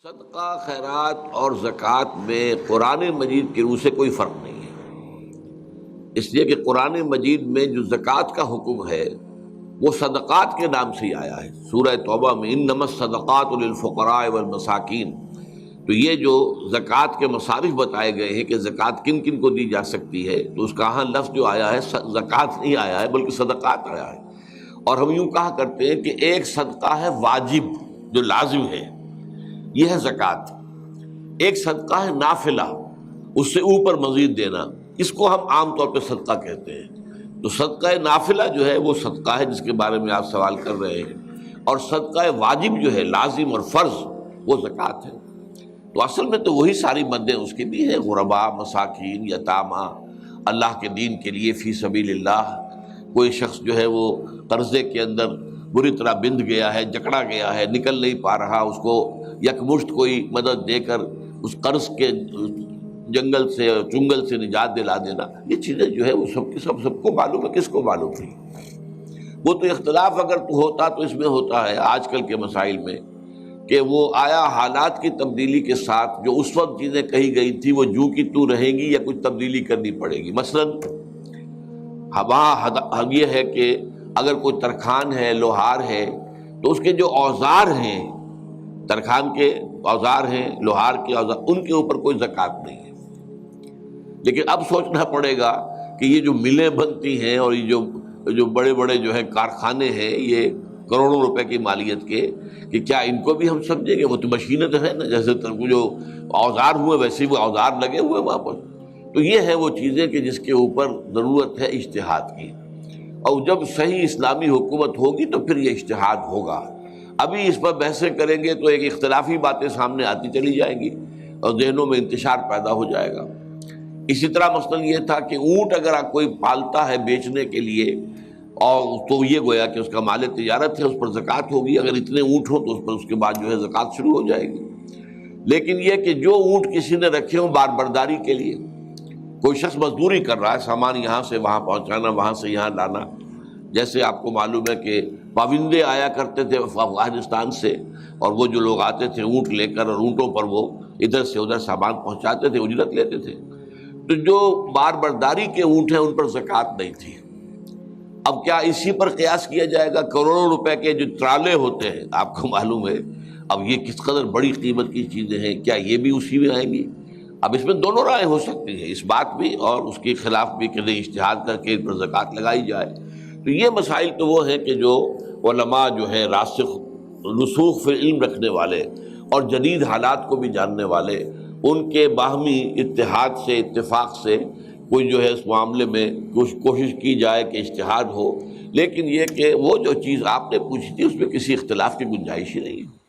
صدقہ خیرات اور زکوٰۃ میں قرآن مجید کی روح سے کوئی فرق نہیں ہے، اس لیے کہ قرآن مجید میں جو زکوٰۃ کا حکم ہے وہ صدقات کے نام سے ہی آیا ہے۔ سورہ توبہ میں انما الصدقات للفقراء والمساکین، تو یہ جو زکوٰۃ کے مصارف بتائے گئے ہیں کہ زکوٰۃ کن کن کو دی جا سکتی ہے، تو اس کا ہاں لفظ جو آیا ہے زکوٰۃ نہیں آیا ہے بلکہ صدقات آیا ہے۔ اور ہم یوں کہا کرتے ہیں کہ ایک صدقہ ہے واجب جو لازم ہے، یہ ہے زکوٰۃ۔ ایک صدقہ ہے نافلہ، اس سے اوپر مزید دینا، اس کو ہم عام طور پہ صدقہ کہتے ہیں۔ تو صدقہ نافلہ جو ہے وہ صدقہ ہے جس کے بارے میں آپ سوال کر رہے ہیں، اور صدقہ واجب جو ہے لازم اور فرض وہ زکوٰۃ ہے۔ تو اصل میں تو وہی ساری مدیں اس کی بھی ہیں، غربا، مساکین، یتامہ، اللہ کے دین کے لیے فی سبیل اللہ۔ کوئی شخص جو ہے وہ قرضے کے اندر بری طرح بندھ گیا ہے، جکڑا گیا ہے، نکل نہیں پا رہا، اس کو یکمشت کوئی مدد دے کر اس قرض کے جنگل سے چنگل سے نجات دلا دینا، یہ چیزیں جو ہے وہ سب کو معلوم ہے۔ کس کو معلوم نہیں؟ وہ تو اختلاف اگر ہوتا تو اس میں ہوتا ہے آج کل کے مسائل میں کہ وہ آیا حالات کی تبدیلی کے ساتھ جو اس وقت چیزیں کہی گئی تھی وہ جو کی تو رہیں گی یا کچھ تبدیلی کرنی پڑے گی۔ مثلاً وہاں یہ ہے کہ اگر کوئی ترکھان ہے، لوہار ہے، تو اس کے جو اوزار ہیں، ترکھان کے اوزار ہیں، لوہار کے اوزار، ان کے اوپر کوئی زکوٰۃ نہیں ہے۔ لیکن اب سوچنا پڑے گا کہ یہ جو ملیں بنتی ہیں اور یہ جو بڑے بڑے جو ہے کارخانے ہیں، یہ کروڑوں روپے کی مالیت کے، کہ کیا ان کو بھی ہم سمجھیں گے؟ وہ تو مشینیں تو ہیں نا، جیسے جو اوزار ہوئے ویسے وہ اوزار لگے ہوئے وہاں پر۔ تو یہ ہے وہ چیزیں کہ جس کے اوپر ضرورت ہے اجتہاد کی، اور جب صحیح اسلامی حکومت ہوگی تو پھر یہ اجتہاد ہوگا۔ ابھی اس پر بحثیں کریں گے تو ایک اختلافی باتیں سامنے آتی چلی جائیں گی اور ذہنوں میں انتشار پیدا ہو جائے گا۔ اسی طرح مثلاً یہ تھا کہ اونٹ اگر کوئی پالتا ہے بیچنے کے لیے، اور تو یہ گویا کہ اس کا مال تجارت ہے، اس پر زکوٰۃ ہوگی۔ اگر اتنے اونٹ ہوں تو اس پر اس کے بعد جو ہے زکوٰۃ شروع ہو جائے گی۔ لیکن یہ کہ جو اونٹ کسی نے رکھے ہوں بار برداری کے لیے، کوئی شخص مزدوری کر رہا ہے، سامان یہاں سے وہاں پہنچانا، وہاں سے یہاں لانا، جیسے آپ کو معلوم ہے کہ پابندے آیا کرتے تھے افغانستان سے، اور وہ جو لوگ آتے تھے اونٹ لے کر، اور اونٹوں پر وہ ادھر سے ادھر سامان پہنچاتے تھے، اجرت لیتے تھے۔ تو جو بار برداری کے اونٹ ہیں ان پر زکوٰۃ نہیں تھی۔ اب کیا اسی پر قیاس کیا جائے گا؟ کروڑوں روپے کے جو ٹرالے ہوتے ہیں، آپ کو معلوم ہے اب یہ کس قدر بڑی قیمت کی چیزیں ہیں، کیا یہ بھی اسی میں آئیں گی؟ اب اس میں دونوں رائے ہو سکتی ہیں، اس بات بھی اور اس کے خلاف بھی، کہ اجتہاد کر کے ان پر زکوٰۃ لگائی جائے۔ تو یہ مسائل تو وہ ہیں کہ جو علماء جو ہیں راسخ رسوخ فی العلم رکھنے والے اور جدید حالات کو بھی جاننے والے، ان کے باہمی اتحاد سے، اتفاق سے کوئی جو ہے اس معاملے میں کوشش کی جائے کہ اجتہاد ہو۔ لیکن یہ کہ وہ جو چیز آپ نے پوچھی تھی اس میں کسی اختلاف کی گنجائش ہی نہیں ہے۔